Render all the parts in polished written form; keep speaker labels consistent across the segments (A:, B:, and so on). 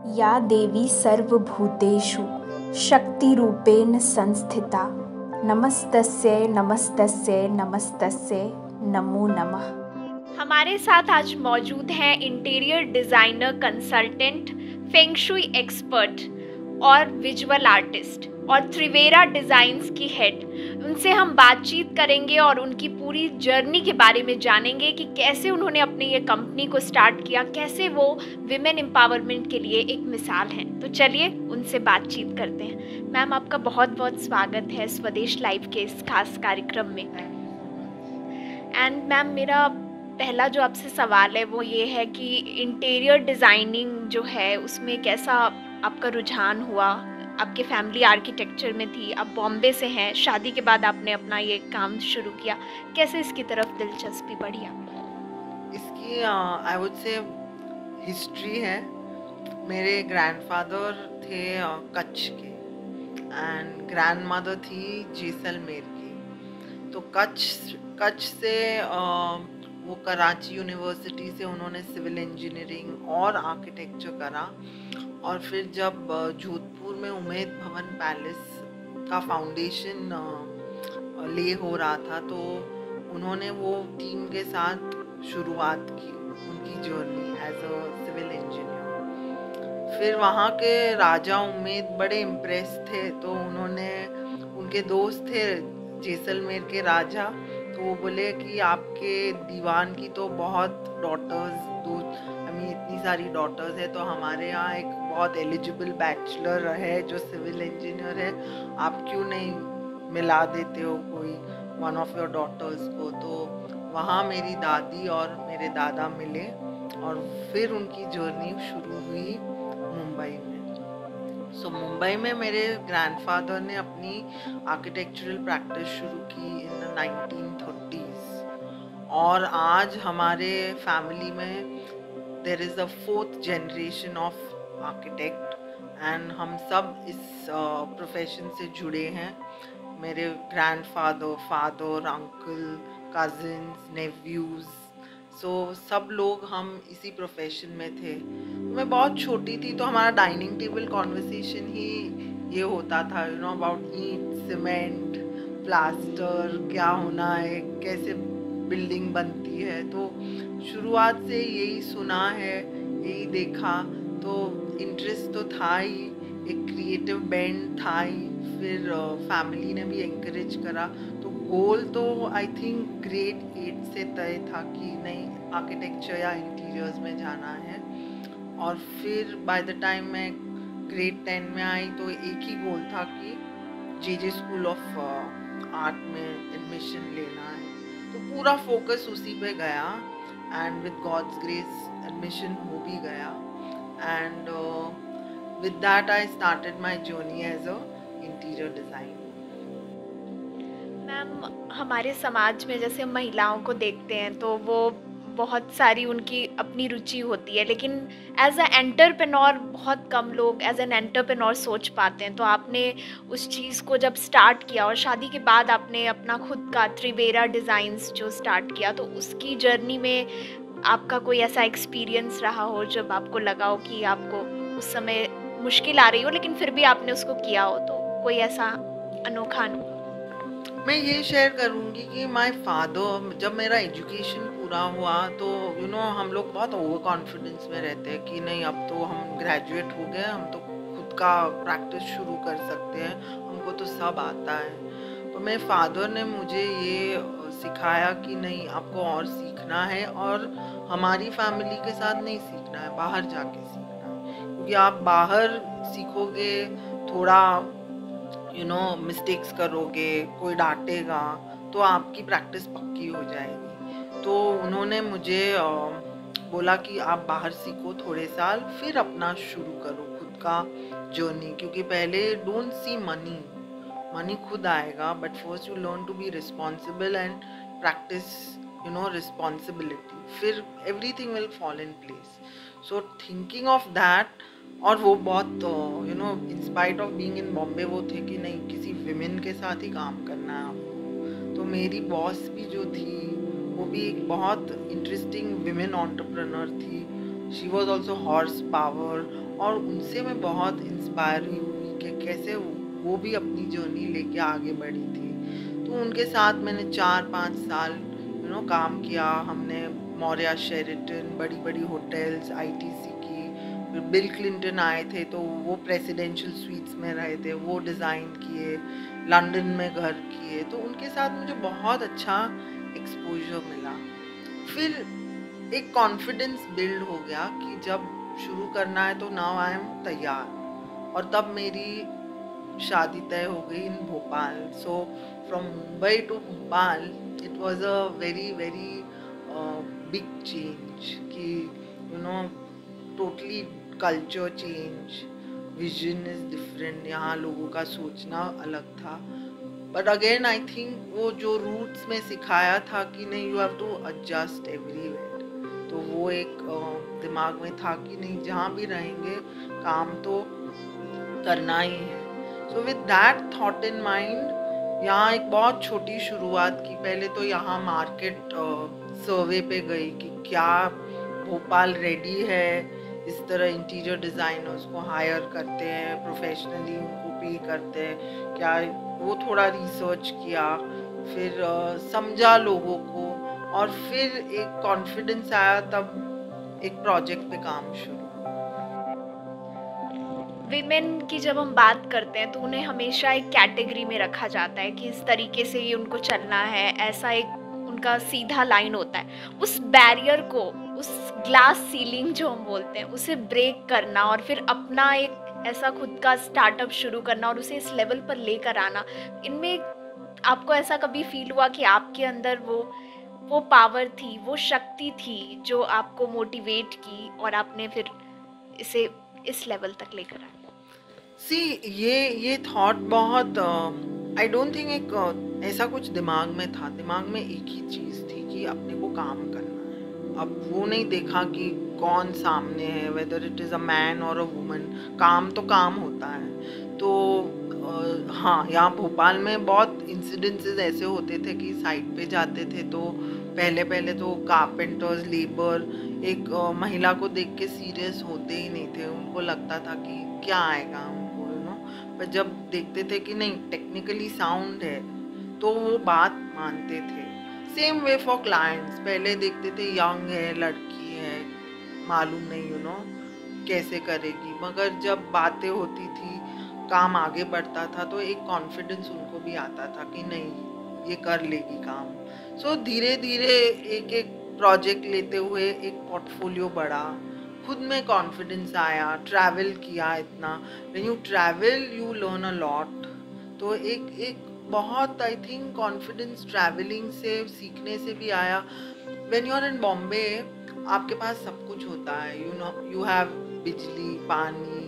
A: या देवी सर्वभूतेषु शक्तिरूपेण संस्थिता नमस्तस्यै नमस्तस्यै नमस्तस्यै नमो नमः। हमारे साथ आज मौजूद हैं interior designer, consultant, feng shui expert और विजुअल आर्टिस्ट और त्रिवेरा डिज़ाइंस की हेड। उनसे हम बातचीत करेंगे और उनकी पूरी जर्नी के बारे में जानेंगे कि कैसे उन्होंने अपनी ये कंपनी को स्टार्ट किया, कैसे वो विमेन एम्पावरमेंट के लिए एक मिसाल हैं। तो चलिए उनसे बातचीत करते हैं। मैम, आपका बहुत बहुत स्वागत है स्वदेश लाइव के इस खास कार्यक्रम में। एंड मैम, मेरा पहला जो आपसे सवाल है वो ये है कि इंटीरियर डिज़ाइनिंग जो है उसमें कैसा आपका रुझान हुआ? आपकी फैमिली आर्किटेक्चर में थी, आप बॉम्बे से हैं, शादी के बाद आपने अपना ये काम शुरू किया, कैसे इसकी तरफ दिलचस्पी बढ़ी आपको?
B: इसकी आई वुड से हिस्ट्री है। मेरे ग्रैंडफादर थे कच्छ के एंड ग्रैंडमदर थी जैसलमेर की। तो कच्छ से वो कराची यूनिवर्सिटी से उन्होंने सिविल इंजीनियरिंग और आर्किटेक्चर करा, और फिर जब जोधपुर में उम्मेद भवन पैलेस का फाउंडेशन ले हो रहा था तो उन्होंने वो टीम के साथ शुरुआत की उनकी journey as a civil engineer. फिर वहाँ के राजा उम्मेद बड़े इम्प्रेस थे, तो उन्होंने, उनके दोस्त थे जैसलमेर के राजा, तो वो बोले कि आपके दीवान की तो बहुत डॉटर्स, दो इतनी सारी डॉटर्स है, तो हमारे यहाँ एक बहुत एलिजिबल बैचलर है जो सिविल इंजीनियर है, आप क्यों नहीं मिला देते हो कोई वन ऑफ योर डॉटर्स को। तो वहाँ मेरी दादी और मेरे दादा मिले और फिर उनकी जर्नी शुरू हुई मुंबई में। सो मुंबई में मेरे ग्रैंडफादर ने अपनी आर्किटेक्चरल प्रैक्टिस शुरू की इन 1930s, और आज हमारे फैमिली में there is the 4th generation of architect and हम सब इस प्रोफेशन से जुड़े हैं। मेरे grandfather, father, uncle, cousins, nephews, so सब लोग हम इसी प्रोफेशन में थे। मैं बहुत छोटी थी तो हमारा डाइनिंग टेबल कॉन्वर्सेशन ही ये होता था, यू नो, अबाउट ईंट, सीमेंट, प्लास्टर, क्या होना है, कैसे बिल्डिंग बनती है। तो शुरुआत से यही सुना है, यही देखा, तो इंटरेस्ट तो था ही, एक क्रिएटिव बेंड था ही। फिर फैमिली ने भी एंकरेज करा, तो गोल तो आई थिंक ग्रेड 8 से तय था कि नहीं, आर्किटेक्चर या इंटीरियर्स में जाना है। और फिर बाय द टाइम मैं ग्रेड 10 में आई तो एक ही गोल था कि जे स्कूल ऑफ आर्ट में एडमिशन लेना है, तो पूरा फोकस उसी पे गया and with God's grace admission हो भी गया। And with that I started my journey as a interior designer.
A: Ma'am, हमारे समाज में जैसे महिलाओं को देखते हैं तो वो बहुत सारी उनकी अपनी रुचि होती है, लेकिन एज अ एंटरप्रेन्योर बहुत कम लोग एज एन एंटरप्रेन्योर सोच पाते हैं। तो आपने उस चीज़ को जब स्टार्ट किया और शादी के बाद आपने अपना खुद का त्रिवेरा डिज़ाइंस जो स्टार्ट किया, तो उसकी जर्नी में आपका कोई ऐसा एक्सपीरियंस रहा हो जब आपको लगा हो कि आपको उस समय मुश्किल आ रही हो लेकिन फिर भी आपने उसको किया हो, तो कोई ऐसा अनोखा अनुभव?
B: मैं ये शेयर करूँगी कि माय फादर, जब मेरा एजुकेशन पूरा हुआ तो यू नो हम लोग बहुत ओवर कॉन्फिडेंस में रहते हैं कि नहीं, अब तो हम ग्रेजुएट हो गए, हम तो खुद का प्रैक्टिस शुरू कर सकते हैं, हमको तो सब आता है। तो मेरे फादर ने मुझे ये सिखाया कि नहीं, आपको और सीखना है, और हमारी फैमिली के साथ नहीं सीखना है, बाहर जाके सीखना है, क्योंकि आप बाहर सीखोगे, थोड़ा यू नो मिस्टेक्स करोगे, कोई डांटेगा, तो आपकी प्रैक्टिस पक्की हो जाएगी। तो उन्होंने मुझे बोला कि आप बाहर सीखो थोड़े साल, फिर अपना शुरू करो खुद का जर्नी, क्योंकि पहले डोंट सी मनी, मनी खुद आएगा, but first you learn to be responsible and practice you know responsibility, फिर everything will fall in place. So thinking of that, और वो बहुत you know in spite of being in Bombay वो थे कि नहीं, किसी विमेन के साथ ही काम करना है आपको। तो मेरी बॉस भी जो थी वो भी एक बहुत इंटरेस्टिंग विमेन एंटरप्रेन्योर थी। She was also horse power, और उनसे मैं बहुत इंस्पायर हुई कि कैसे वो भी अपनी जर्नी लेके आगे बढ़ी थी। तो उनके साथ मैंने 4-5 साल काम किया। हमने मौर्या, शेरिटन, बड़ी बड़ी होटल्स, आईटीसी की, फिर बिल क्लिंटन आए थे तो वो प्रेसिडेंशियल स्वीट्स में रहे थे, वो डिज़ाइन किए, लंदन में घर किए। तो उनके साथ मुझे बहुत अच्छा एक्सपोजर मिला। फिर एक कॉन्फिडेंस बिल्ड हो गया कि जब शुरू करना है तो नाउ आई एम तैयार। और तब मेरी शादी तय हो गई in Bhopal. So from Mumbai to Bhopal it was a very very big change कि totally culture change, vision is different, यहाँ लोगों का सोचना अलग था। बट अगेन आई थिंक वो जो रूट्स में सिखाया था कि नहीं, you have to adjust everywhere, तो वो एक दिमाग में था कि नहीं, जहाँ भी रहेंगे काम तो करना ही है। So with that thought in mind यहाँ एक बहुत छोटी शुरुआत की। पहले तो यहाँ मार्केट सर्वे पे गई कि क्या भोपाल रेडी है, इस तरह इंटीरियर डिज़ाइनर्स को हायर करते हैं, प्रोफेशनली उनको पे करते हैं क्या, वो थोड़ा रिसर्च किया, फिर समझा लोगों को, और फिर एक कॉन्फिडेंस आया, तब एक प्रोजेक्ट पे काम शुरू।
A: विमेन की जब हम बात करते हैं तो उन्हें हमेशा एक कैटेगरी में रखा जाता है कि इस तरीके से ही उनको चलना है, ऐसा एक उनका सीधा लाइन होता है। उस बैरियर को, उस ग्लास सीलिंग जो हम बोलते हैं, उसे ब्रेक करना और फिर अपना एक ऐसा खुद का स्टार्टअप शुरू करना और उसे इस लेवल पर लेकर आना, इनमें आपको ऐसा कभी फील हुआ कि आपके अंदर वो पावर थी, वो शक्ति थी जो आपको मोटिवेट की और आपने फिर इसे इस लेवल तक लेकर आए?
B: सी ये थॉट बहुत आई डोंट थिंक एक ऐसा कुछ दिमाग में था। दिमाग में एक ही चीज़ थी कि अपने को काम करना है। अब वो नहीं देखा कि कौन सामने है, whether it is a man और अ वुमन, काम तो काम होता है। तो हाँ, यहाँ भोपाल में बहुत इंसिडेंसेस ऐसे होते थे कि साइट पे जाते थे तो पहले पहले तो कारपेंटर्स, लेबर एक महिला को देख के सीरियस होते ही नहीं थे। उनको लगता था कि क्या आएगा उनको, पर जब देखते थे कि नहीं, टेक्निकली साउंड है, तो वो बात मानते थे। सेम वे फॉर क्लाइंट्स, पहले देखते थे यंग है, लड़की है, मालूम नहीं कैसे करेगी, मगर जब बातें होती थी, काम आगे बढ़ता था, तो एक कॉन्फिडेंस उनको भी आता था कि नहीं, ये कर लेगी काम। सो धीरे धीरे एक एक प्रोजेक्ट लेते हुए एक पोर्टफोलियो बढ़ा, खुद में कॉन्फिडेंस आया, ट्रैवल किया इतना। When you travel you learn a lot. तो एक बहुत आई थिंक कॉन्फिडेंस ट्रैवलिंग से, सीखने से भी आया। When you are in Bombay, आपके पास सब कुछ होता है, यू हैव बिजली, पानी,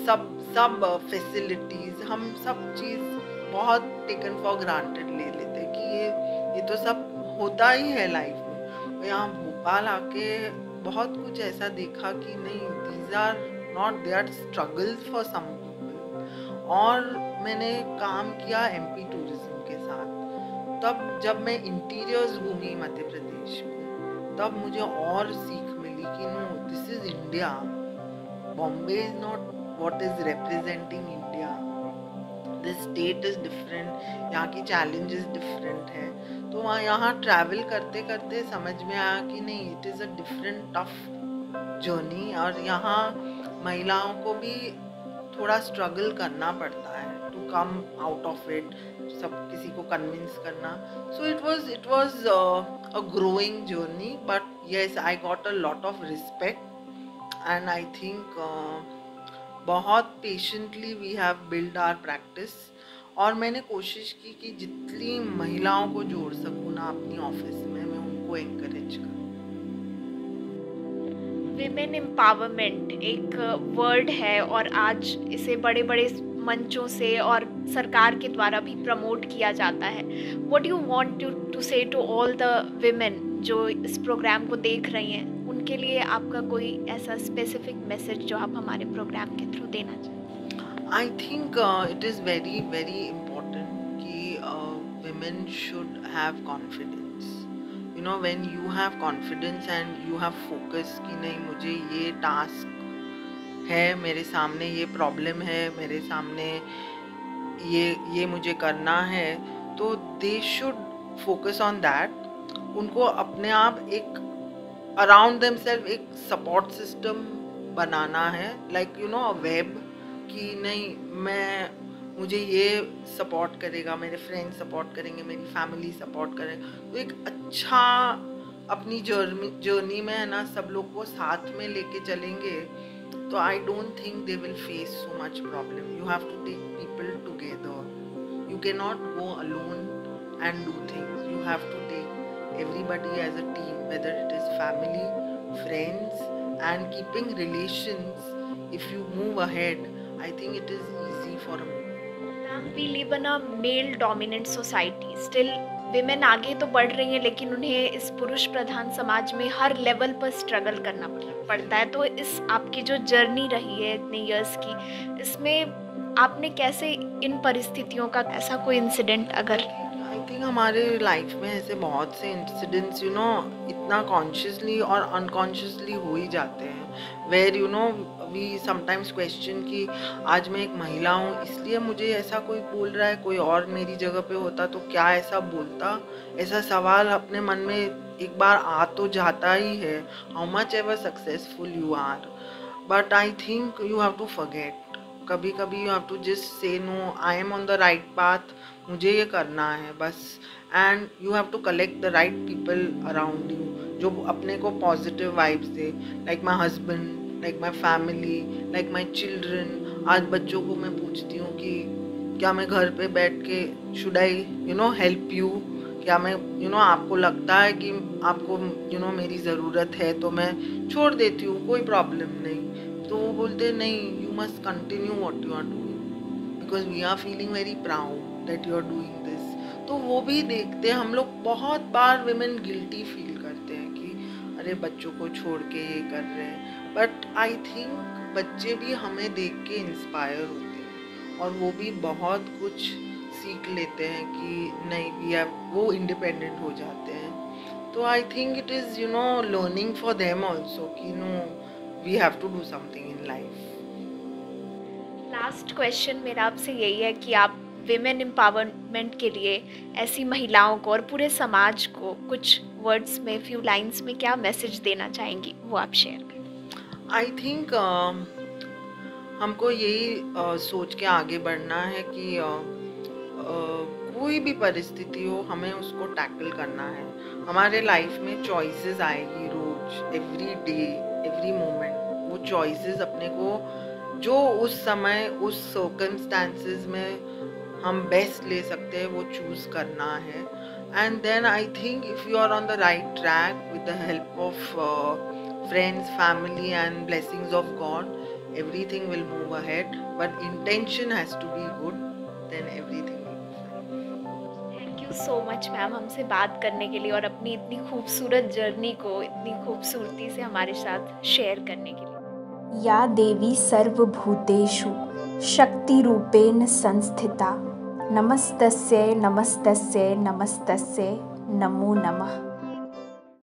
B: सब सब फैसिलिटीज़, हम सब चीज़ बहुत टेकन फॉर ग्रांटेड ले लेते कि ये तो सब होता ही है लाइफ में। तो यहाँ भोपाल आके बहुत कुछ ऐसा देखा कि नहीं, these are not, they are struggles for some people. और मैंने काम किया एमपी टूरिज्म के साथ। तब जब मैं इंटीरियर्स घूमी मध्य प्रदेश में, तब मुझे और सीख मिली कि no, this is India, Bombay is not what is representing India, this state is different, यहाँ की challenges different है। तो वहाँ यहाँ ट्रैवल करते करते समझ में आया कि नहीं, it is a different tough journey, और यहाँ महिलाओं को भी थोड़ा स्ट्रगल करना पड़ता है to come out of it, सब किसी को कन्विंस करना। So it was a growing journey, but yes, I got a lot of respect and I think बहुत patiently we have build our practice. और मैंने कोशिश की कि जितनी महिलाओं को जोड़ सकूँ ना अपनी ऑफिस में, मैं उनको एनकरेज करूँ।
A: विमेन एम्पावरमेंट एक वर्ड है और आज इसे बड़े बड़े मंचों से और सरकार के द्वारा भी प्रमोट किया जाता है। व्हाट यू वांट टू से टू ऑल द विमेन जो इस प्रोग्राम को देख रही हैं, उनके लिए आपका कोई ऐसा स्पेसिफिक मैसेज जो आप हमारे प्रोग्राम के थ्रू देना चाहें?
B: आई think it is very very important कि women should have confidence. Know when you have confidence and you have focus कि नहीं मुझे ये टास्क है मेरे सामने, ये प्रॉब्लम है मेरे सामने, ये मुझे करना है, तो they should focus on that. उनको अपने आप एक अराउंड देमसेल्फ एक सपोर्ट सिस्टम बनाना है, like you know a web, कि नहीं मुझे ये सपोर्ट करेगा, मेरे फ्रेंड्स सपोर्ट करेंगे, मेरी फैमिली सपोर्ट करेंगे, तो एक अच्छा अपनी जर्नी में है ना सब लोग को साथ में लेके चलेंगे, तो I don't think they will face so much problem. You have to take people together, you can not go alone and do things, you have to take everybody as a team, whether it is family, friends, and keeping relations. If you move ahead, I think it is easy for a
A: Ma'am, we live in a male dominant society. Still women आगे तो बढ़ रही हैं, लेकिन उन्हें इस पुरुष प्रधान समाज में हर लेवल पर स्ट्रगल करना पड़ता है। तो इस आपकी जो जर्नी रही है इतने इयर्स की, इसमें आपने कैसे इन परिस्थितियों का ऐसा कोई इंसिडेंट अगर
B: आई थिंक हमारे लाइफ में ऐसे बहुत से इंसिडेंट्स यू नो इतना कॉन्शियसली और अनकॉन्शियसली हो ही जाते हैं, where you know we sometimes question कि आज मैं एक महिला हूँ इसलिए मुझे ऐसा कोई बोल रहा है, कोई और मेरी जगह पे होता तो क्या ऐसा बोलता, ऐसा सवाल अपने मन में एक बार आ तो जाता ही है, how much ever successful you are, but I think you have to forget, कभी कभी you have to just say no, I am on the right path, मुझे ये करना है बस, and you have to collect the right people around you जो अपने को पॉजिटिव वाइब्स दे, like my husband, like my family, like my children. आज बच्चों को मैं पूछती हूँ कि क्या मैं घर पे बैठ के should I you know help you, क्या मैं यू नो आपको लगता है कि आपको यू नो मेरी ज़रूरत है तो मैं छोड़ देती हूँ, कोई प्रॉब्लम नहीं, तो वो बोलते नहीं you must continue what you are doing because we are feeling very proud that you are doing this. तो वो भी देखते हैं हम लोग, बहुत बार विमेन गिल्टी फील करते हैं कि अरे बच्चों को छोड़ के ये कर रहे हैं, बट आई थिंक बच्चे भी हमें देख के इंस्पायर होते हैं और वो भी बहुत कुछ सीख लेते हैं कि नहीं वो इंडिपेंडेंट हो जाते हैं। तो I think it is you know learning for them also कि no we have to do something in life.
A: Last question मेरा आपसे यही है कि आप विमेन एम्पावरमेंट के लिए ऐसी महिलाओं को और पूरे समाज को कुछ वर्ड्स में, फ्यू लाइंस में क्या मैसेज देना चाहेंगी, वो आप शेयर करें।
B: आई थिंक हमको यही सोच के आगे बढ़ना है कि कोई भी परिस्थिति हो हमें उसको टैकल करना है। हमारे लाइफ में चॉइसेस आएगी रोज, एवरी डे, एवरी मोमेंट, वो चॉइसेस अपने को जो उस समय उस सर्कमस्टांसेस में हम बेस्ट ले सकते हैं वो चूज़ करना है। And then I think if you are on the right track with the help of friends, family and blessings of God, everything will move ahead, but intention has to be good, then everything will be fine.
A: Thank you so much ma'am हमसे बात करने के लिए और अपनी इतनी खूबसूरत journey को इतनी खूबसूरती से हमारे साथ शेयर करने के लिए। या देवी सर्वभूतेषु शक्तिरूपेण संस्थिता, नमस्तस्यै नमस्तस्यै नमस्तस्यै नमो नमः।